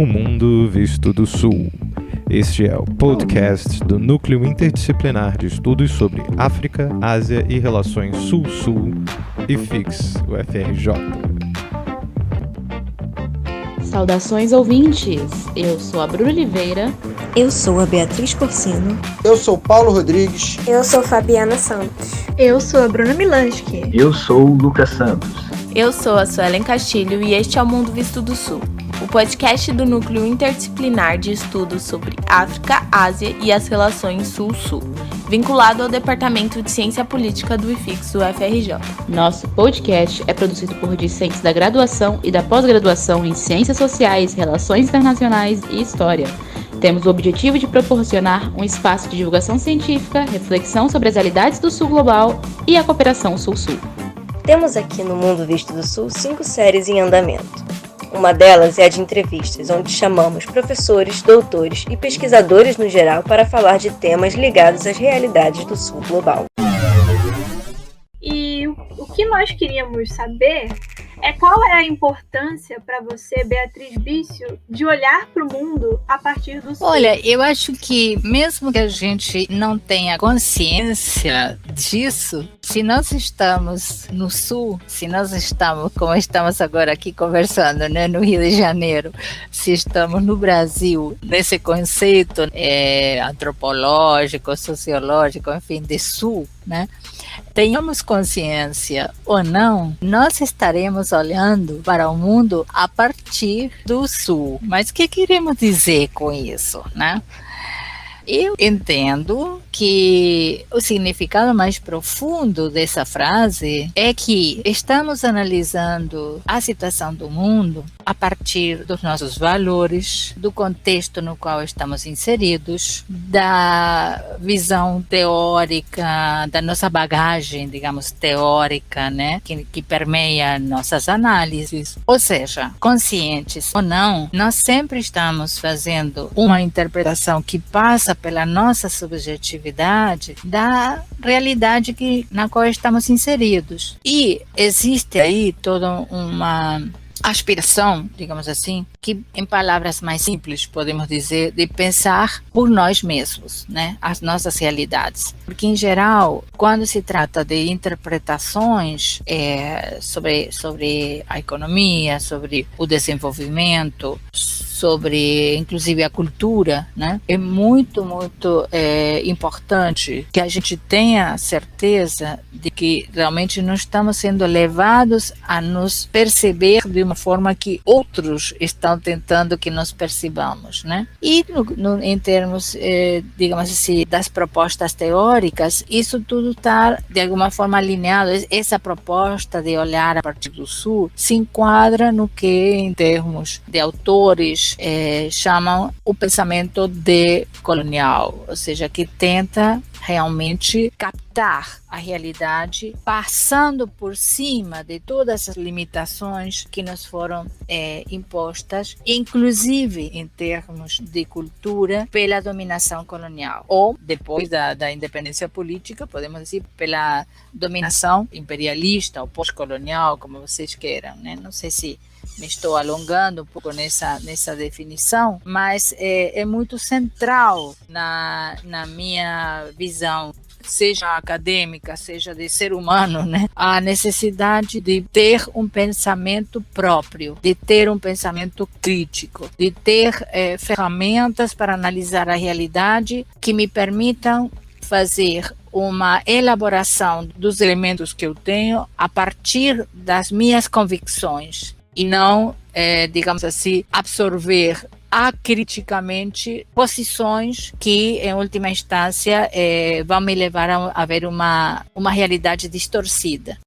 O Mundo Visto do Sul. Este é o podcast do Núcleo Interdisciplinar de Estudos sobre África, Ásia e Relações Sul-Sul, IFIX, UFRJ. Saudações ouvintes, eu sou a Bruna Oliveira. Eu sou a Beatriz Corsino. Eu sou Paulo Rodrigues. Eu sou Fabiana Santos. Eu sou a Bruna Milansky. Eu sou o Lucas Santos. Eu sou a Suelen Castilho e este é o Mundo Visto do Sul, o podcast do Núcleo Interdisciplinar de Estudos sobre África, Ásia e as Relações Sul-Sul, vinculado ao Departamento de Ciência Política do IFIX UFRJ. Nosso podcast é produzido por discentes da graduação e da pós-graduação em Ciências Sociais, Relações Internacionais e História. Temos o objetivo de proporcionar um espaço de divulgação científica, reflexão sobre as realidades do Sul global e a cooperação Sul-Sul. Temos aqui no Mundo Visto do Sul 5 séries em andamento. Uma delas é a de entrevistas, onde chamamos professores, doutores e pesquisadores no geral para falar de temas ligados às realidades do Sul global. E o que nós queríamos saber é qual é a importância para você, Beatriz Bício, de olhar para o mundo a partir do Sul. Olha, eu acho que mesmo que a gente não tenha consciência disso, se nós estamos no Sul, se nós estamos, como estamos agora aqui conversando, né, no Rio de Janeiro, se estamos no Brasil, nesse conceito antropológico, sociológico, enfim, de Sul, né? Tenhamos consciência ou não, nós estaremos olhando para o mundo a partir do Sul. Mas o que queremos dizer com isso, né? Eu entendo que o significado mais profundo dessa frase é que estamos analisando a situação do mundo a partir dos nossos valores, do contexto no qual estamos inseridos, da visão teórica, da nossa bagagem, digamos, teórica, né, que permeia nossas análises. Ou seja, conscientes ou não, nós sempre estamos fazendo uma interpretação que passa pela nossa subjetividade da realidade na qual estamos inseridos. E existe aí toda uma aspiração, digamos assim, que em palavras mais simples podemos dizer, de pensar por nós mesmos, né, as nossas realidades. Porque em geral, quando se trata de interpretações sobre a economia, sobre o desenvolvimento, sobre inclusive a cultura, né, é muito importante que a gente tenha certeza de que realmente não estamos sendo levados a nos perceber de uma forma que outros estão tentando que nós percebamos, né? E em termos, digamos assim, das propostas teóricas, isso tudo está de alguma forma alinhado. Essa proposta de olhar a partir do Sul se enquadra no que, em termos de autores, chamam o pensamento decolonial, ou seja, que tenta realmente captar a realidade, passando por cima de todas as limitações que nos foram impostas, inclusive em termos de cultura, pela dominação colonial, ou depois da independência política, podemos dizer, pela dominação imperialista ou pós-colonial, como vocês queiram, né? Não sei se me estou alongando um pouco nessa definição, mas é muito central na minha visão, seja acadêmica, seja de ser humano, né? A necessidade de ter um pensamento próprio, de ter um pensamento crítico, de ter ferramentas para analisar a realidade que me permitam fazer uma elaboração dos elementos que eu tenho a partir das minhas convicções e não, digamos assim, absorver acriticamente posições que, em última instância, vão me levar a ver uma realidade distorcida.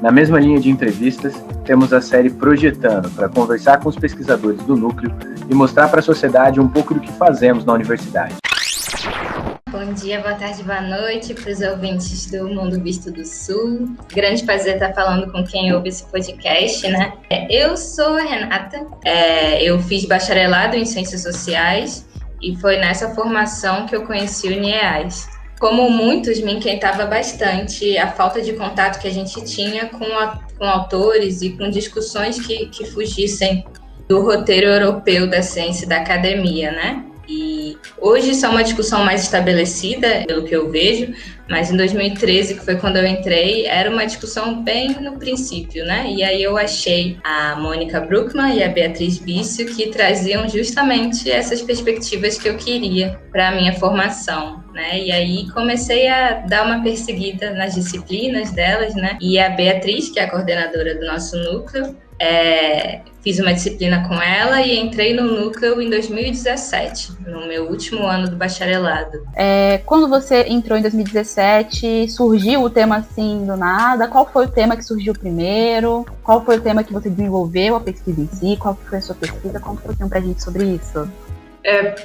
Na mesma linha de entrevistas, temos a série Projetando, para conversar com os pesquisadores do núcleo e mostrar para a sociedade um pouco do que fazemos na universidade. Bom dia, boa tarde, boa noite para os ouvintes do Mundo Visto do Sul. Grande prazer estar falando com quem ouve esse podcast, né? Eu sou a Renata, eu fiz bacharelado em Ciências Sociais e foi nessa formação que eu conheci o NIEAS. Como muitos, me inquietava bastante a falta de contato que a gente tinha com autores e com discussões que fugissem do roteiro europeu da ciência e da academia, né? E hoje isso é uma discussão mais estabelecida, pelo que eu vejo, mas em 2013, que foi quando eu entrei, era uma discussão bem no princípio, né? E aí eu achei a Mônica Bruckmann e a Beatriz Bício que traziam justamente essas perspectivas que eu queria para a minha formação, né? E aí comecei a dar uma perseguida nas disciplinas delas, né? E a Beatriz, que é a coordenadora do nosso núcleo, fiz uma disciplina com ela e entrei no núcleo em 2017, no meu último ano do bacharelado. Quando você entrou em 2017, surgiu o tema assim do nada? Qual foi o tema que surgiu primeiro? Qual foi o tema que você desenvolveu, a pesquisa em si? Qual foi a sua pesquisa? Conta um pouquinho pra gente sobre isso.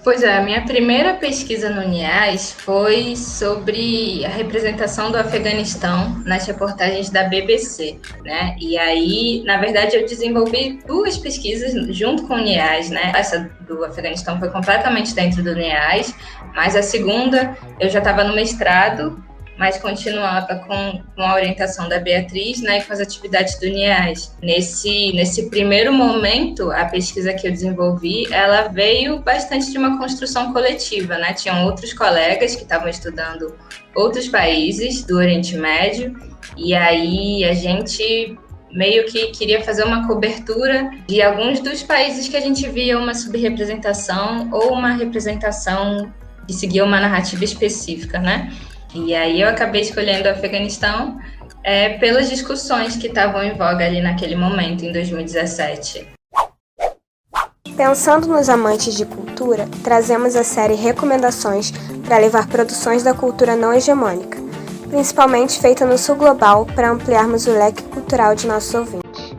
Pois é, a minha primeira pesquisa no NIAS foi sobre a representação do Afeganistão nas reportagens da BBC, né? E aí, na verdade, eu desenvolvi 2 pesquisas junto com o NIAS, né? Essa do Afeganistão foi completamente dentro do NIAS, mas a segunda eu já estava no mestrado, mas continuava com a orientação da Beatriz, né, e com as atividades do NIAS. Nesse primeiro momento, a pesquisa que eu desenvolvi, ela veio bastante de uma construção coletiva, né? Tinham outros colegas que estavam estudando outros países do Oriente Médio, e aí a gente meio que queria fazer uma cobertura de alguns dos países que a gente via uma subrepresentação ou uma representação que seguia uma narrativa específica, né? E aí eu acabei escolhendo o Afeganistão pelas discussões que estavam em voga ali naquele momento, em 2017. Pensando nos amantes de cultura, trazemos a série Recomendações para levar produções da cultura não hegemônica, principalmente feita no sul global, para ampliarmos o leque cultural de nossos ouvintes.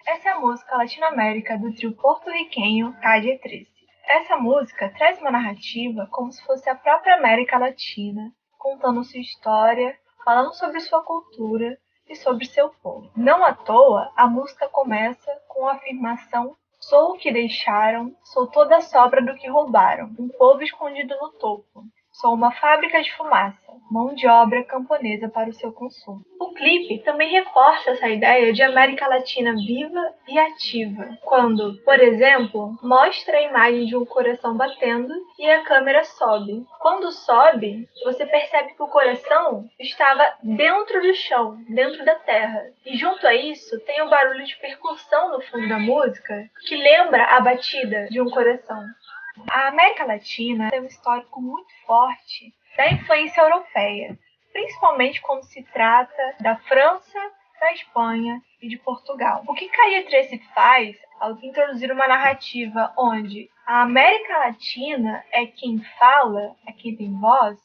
Essa é a música Latinoamérica do trio porto-riquenho Calle 13. Essa música traz uma narrativa como se fosse a própria América Latina, contando sua história, falando sobre sua cultura e sobre seu povo. Não à toa, a música começa com a afirmação: sou o que deixaram, sou toda a sobra do que roubaram, um povo escondido no topo. Sou uma fábrica de fumaça, mão de obra camponesa para o seu consumo. O clipe também reforça essa ideia de América Latina viva e ativa, quando, por exemplo, mostra a imagem de um coração batendo e a câmera sobe. Quando sobe, você percebe que o coração estava dentro do chão, dentro da terra. E junto a isso, tem um barulho de percussão no fundo da música que lembra a batida de um coração. A América Latina tem um histórico muito forte da influência europeia, principalmente quando se trata da França, da Espanha e de Portugal. O que Calle 13 faz ao introduzir uma narrativa onde a América Latina é quem fala, é quem tem voz,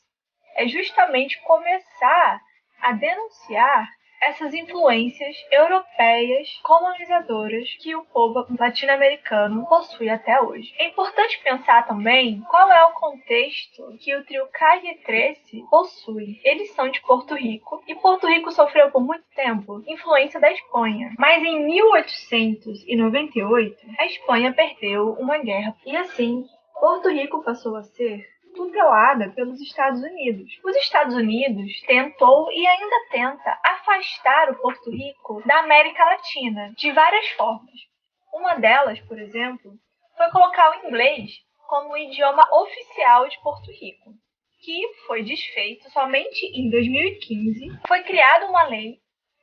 é justamente começar a denunciar essas influências europeias colonizadoras que o povo latino-americano possui até hoje. É importante pensar também qual é o contexto que o trio Calle 13 possui. Eles são de Porto Rico, e Porto Rico sofreu por muito tempo influência da Espanha. Mas em 1898, a Espanha perdeu uma guerra, e assim, Porto Rico passou a ser tutelada pelos Estados Unidos. Os Estados Unidos tentou e ainda tenta afastar o Porto Rico da América Latina de várias formas. Uma delas, por exemplo, foi colocar o inglês como o idioma oficial de Porto Rico, que foi desfeito somente em 2015. Foi criada uma lei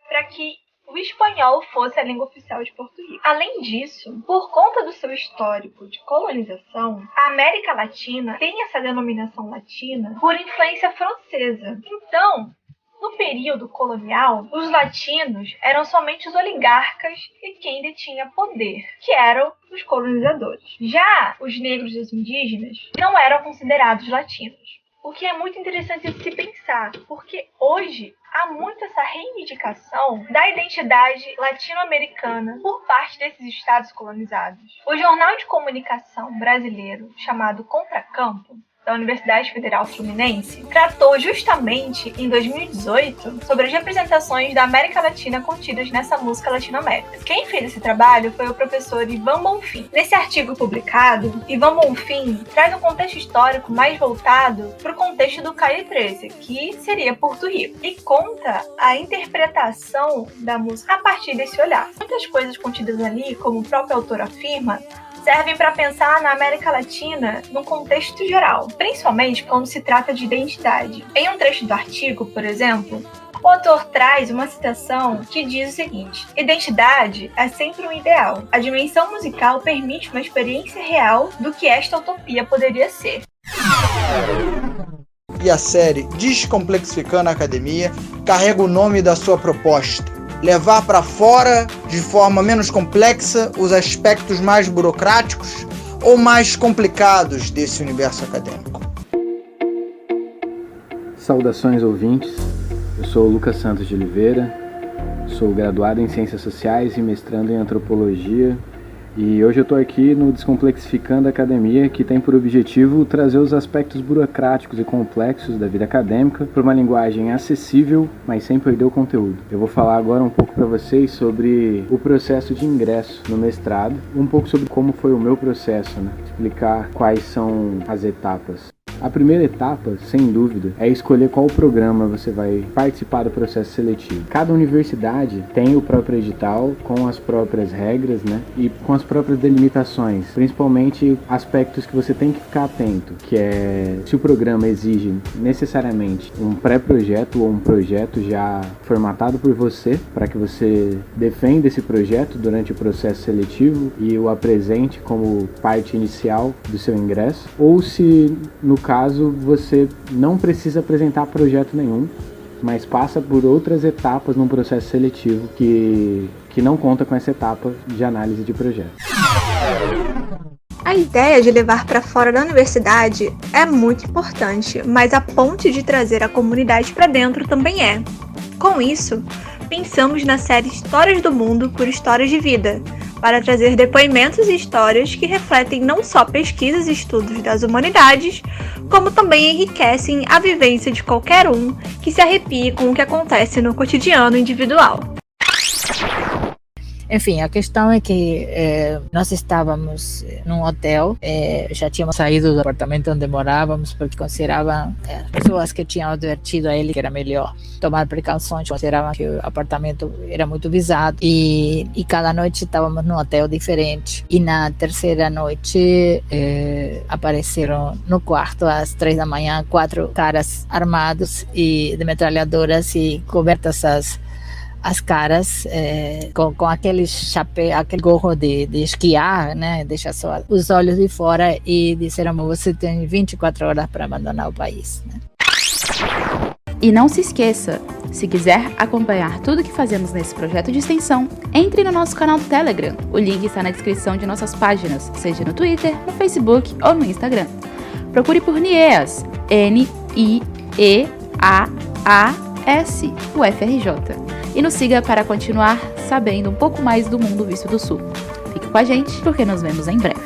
para que o espanhol fosse a língua oficial de Porto Rico. Além disso, por conta do seu histórico de colonização, a América Latina tem essa denominação latina por influência francesa. Então, no período colonial, os latinos eram somente os oligarcas e quem detinha poder, que eram os colonizadores. Já os negros e os indígenas não eram considerados latinos. O que é muito interessante de se pensar, porque hoje há muito essa reivindicação da identidade latino-americana por parte desses estados colonizados. O jornal de comunicação brasileiro chamado Contracampo da Universidade Federal Fluminense, tratou justamente em 2018 sobre as representações da América Latina contidas nessa música latino-américa. Quem fez esse trabalho foi o professor Ivan Bonfim. Nesse artigo publicado, Ivan Bonfim traz um contexto histórico mais voltado para o contexto do Calle 13, que seria Porto Rico, e conta a interpretação da música a partir desse olhar. Muitas coisas contidas ali, como o próprio autor afirma, servem para pensar na América Latina num contexto geral, principalmente quando se trata de identidade. Em um trecho do artigo, por exemplo, o autor traz uma citação que diz o seguinte: identidade é sempre um ideal. A dimensão musical permite uma experiência real do que esta utopia poderia ser. E a série Descomplexificando a Academia carrega o nome da sua proposta: levar para fora, de forma menos complexa, os aspectos mais burocráticos ou mais complicados desse universo acadêmico. Saudações, ouvintes. Eu sou o Lucas Santos de Oliveira, sou graduado em Ciências Sociais e mestrando em Antropologia. E hoje eu estou aqui no Descomplexificando a Academia, que tem por objetivo trazer os aspectos burocráticos e complexos da vida acadêmica por uma linguagem acessível, mas sem perder o conteúdo. Eu vou falar agora um pouco para vocês sobre o processo de ingresso no mestrado, um pouco sobre como foi o meu processo, explicar quais são as etapas. A primeira etapa, sem dúvida, é escolher qual programa você vai participar do processo seletivo. Cada universidade tem o próprio edital, com as próprias regras, e com as próprias delimitações, principalmente aspectos que você tem que ficar atento, que é se o programa exige necessariamente um pré-projeto ou um projeto já formatado por você, para que você defenda esse projeto durante o processo seletivo e o apresente como parte inicial do seu ingresso, ou se, no caso, você não precisa apresentar projeto nenhum, mas passa por outras etapas num processo seletivo que não conta com essa etapa de análise de projeto. A ideia de levar para fora da universidade é muito importante, mas a ponte de trazer a comunidade para dentro também é. Com isso, pensamos na série Histórias do Mundo por Histórias de Vida, para trazer depoimentos e histórias que refletem não só pesquisas e estudos das humanidades, como também enriquecem a vivência de qualquer um que se arrepie com o que acontece no cotidiano individual. Enfim, a questão é que nós estávamos num hotel, já tínhamos saído do apartamento onde morávamos porque consideravam, as pessoas que tinham advertido a ele que era melhor tomar precauções, consideravam que o apartamento era muito visado e cada noite estávamos num hotel diferente. E na terceira noite apareceram no quarto às 3 da manhã 4 caras armados e de metralhadoras e cobertas as caras com aquele chapéu, aquele gorro de esquiar, deixa só os olhos de fora e disseram: você tem 24 horas para abandonar o país. E não se esqueça, se quiser acompanhar tudo que fazemos nesse projeto de extensão, entre no nosso canal do Telegram. O link está na descrição de nossas páginas, seja no Twitter, no Facebook ou no Instagram. Procure por NIEAS, N-I-E-A-A-S, UFRJ. E nos siga para continuar sabendo um pouco mais do mundo visto do Sul. Fique com a gente, porque nos vemos em breve.